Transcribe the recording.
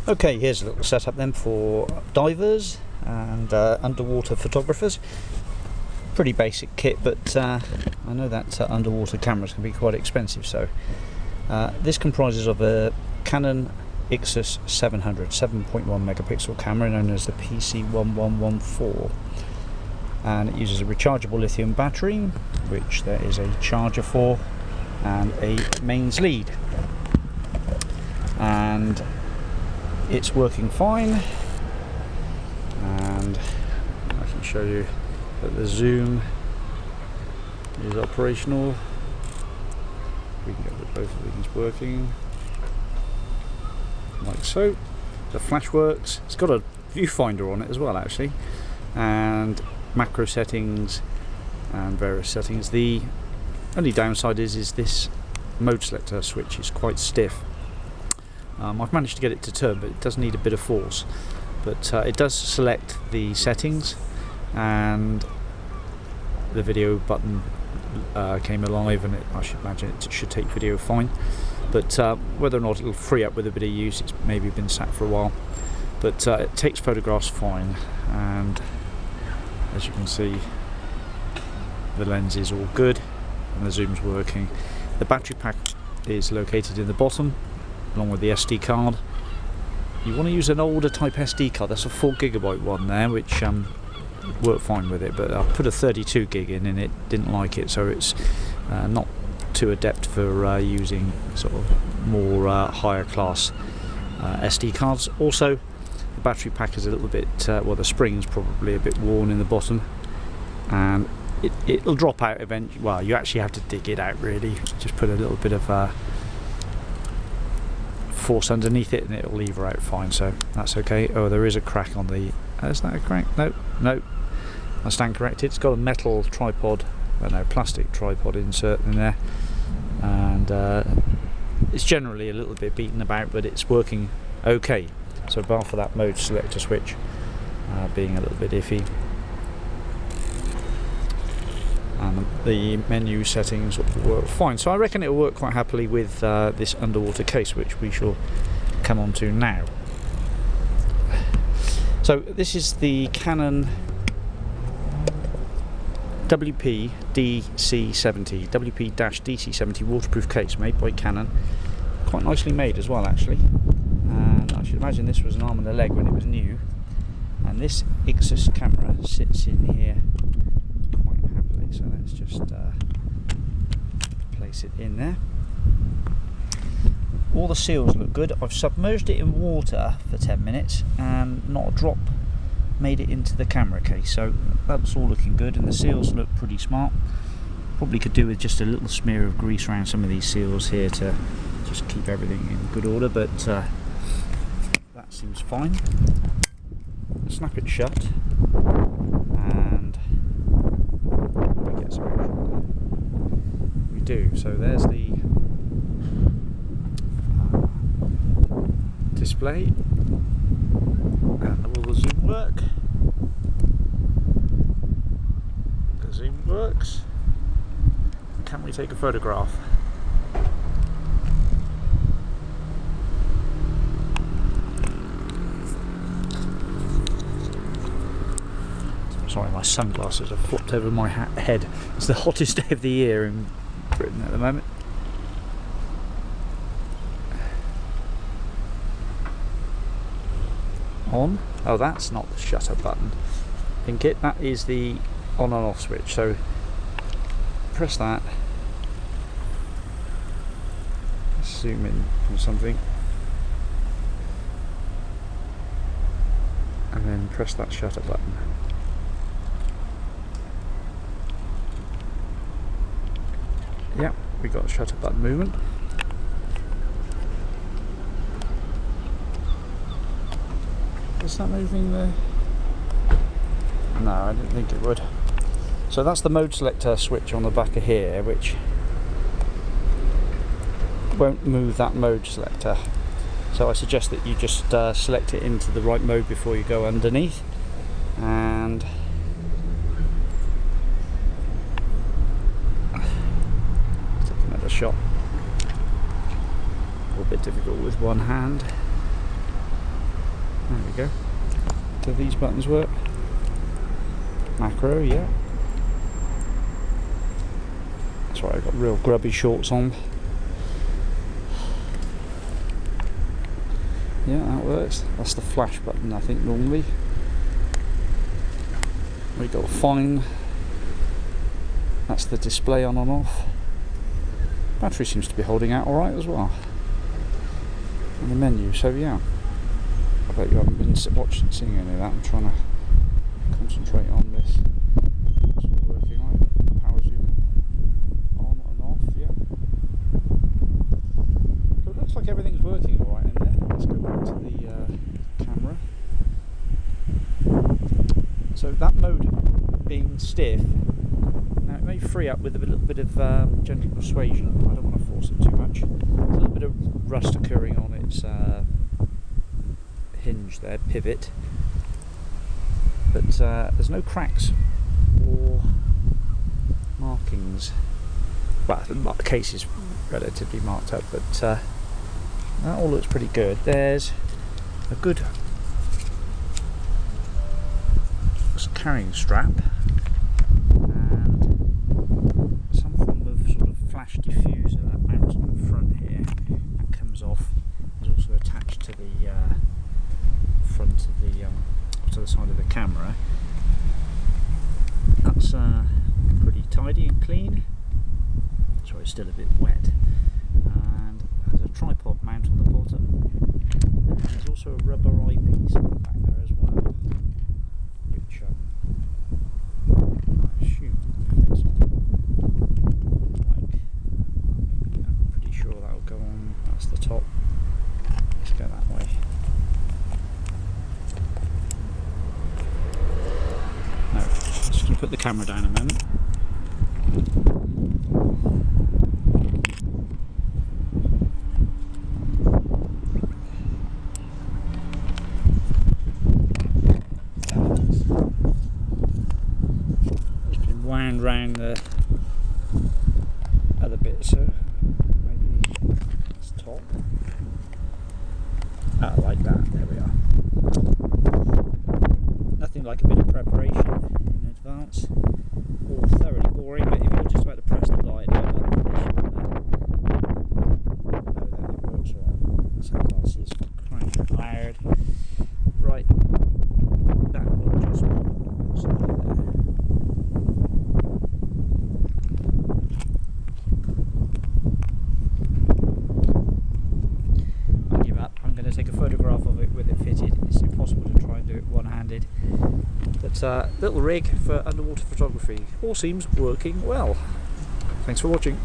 Okay, here's a little setup then for divers and underwater photographers. Pretty basic kit, but I know that underwater cameras can be quite expensive, so this comprises of a Canon ixus 700 7.1 megapixel camera known as the PC1114, and it uses a rechargeable lithium battery, which there is a charger for, and a mains lead, and it's working fine. And I can show you that the zoom is operational. We can get both of these working like so. The flash works. It's got a viewfinder on it as well, actually, and macro settings and various settings. The only downside is this mode selector switch is quite stiff. I've managed to get it to turn, but it does need a bit of force. But it does select the settings, and the video button came alive, and I should imagine it should take video fine. But whether or not it'll free up with a bit of use, it's maybe been sat for a while. But it takes photographs fine, and as you can see, the lens is all good and the zoom's working. The battery pack is located in the bottom, along with the SD card. You want to use an older type SD card. That's a 4GB one there, which worked fine with it, but I put a 32 gig in and it didn't like it, so it's not too adept for using sort of more higher class SD cards. Also, the battery pack is a little bit, well, the spring's probably a bit worn in the bottom, and it'll drop out eventually. Well, you actually have to dig it out, really. Just put a little bit of force underneath it and it'll lever out fine, so that's okay. Oh, there is a crack on the... is that a crack? No, I stand corrected. It's got a metal tripod, no, plastic tripod insert in there, and it's generally a little bit beaten about, but it's working okay. So bar for that mode selector switch being a little bit iffy, and the menu settings work fine. So I reckon it'll work quite happily with this underwater case, which we shall come on to now. So this is the Canon WP-DC70, WP-DC70 waterproof case made by Canon. Quite nicely made as well, actually. And I should imagine this was an arm and a leg when it was new. And this ixus camera sits in here quite happily. So let's just place it in there. All the seals look good. I've submerged it in water for 10 minutes and not a drop made it into the camera case, so that's all looking good, and the seals look pretty smart. Probably could do with just a little smear of grease around some of these seals here to just keep everything in good order, but that seems fine. Snap it shut, and we get some action. We do. So there's the display, and will the zoom work? The zoom works. Can we take a photograph? Sorry, my sunglasses have flopped over my head. It's the hottest day of the year in Britain at the moment. On. Oh, that's not the shutter button. I think that is the on and off switch. So press that. Let's zoom in on something, and then press that shutter button. Yeah, we got a shutter button movement. Is that moving there? No, I didn't think it would. So that's the mode selector switch on the back of here, which won't move that mode selector. So I suggest that you just select it into the right mode before you go underneath, and take another shot. A little bit difficult with one hand. There we go. Do these buttons work? Macro, yeah. That's right, I've got real grubby shorts on. Yeah, that works. That's the flash button, I think, normally. We got fine. That's the display on and off. Battery seems to be holding out alright as well. And the menu, so yeah. I bet you haven't been seeing any of that. I'm trying to concentrate on this. It's all working right. Power zoom on and off, yeah. So it looks like everything's working alright in there. Let's go back to the camera. So that mode being stiff, now it may free up with a little bit of gentle persuasion. I don't want to force it too much. There's a little bit of rust occurring on its hinge there, pivot, but there's no cracks or markings. Well, the case is relatively marked up, but that all looks pretty good. There's a good carrying strap and some form of sort of flash diffuser that mounts on the front here. That comes off. Is also attached to the front of the to the side of the camera. That's pretty tidy and clean. Sorry, it's still a bit wet. And there's a tripod mount on the bottom. And there's also a rubber eyepiece back there as well, which I assume fits on. Like, I'm pretty sure that'll go on. That's the top. Let's go that way. No, just going to put the camera down a moment. It's been wound round the other bit, so maybe it's top. Like that. There we are. Nothing like a bit of preparation in advance. All thoroughly boring, but if you're just about to press the light, know that it works alright. Sometimes it's crying loud. Right, that will just pop there. I give up. I'm going to take a photograph of it with it fitted. It's impossible to try and do it one-handed. But little rig for underwater photography. All seems working well. Thanks for watching.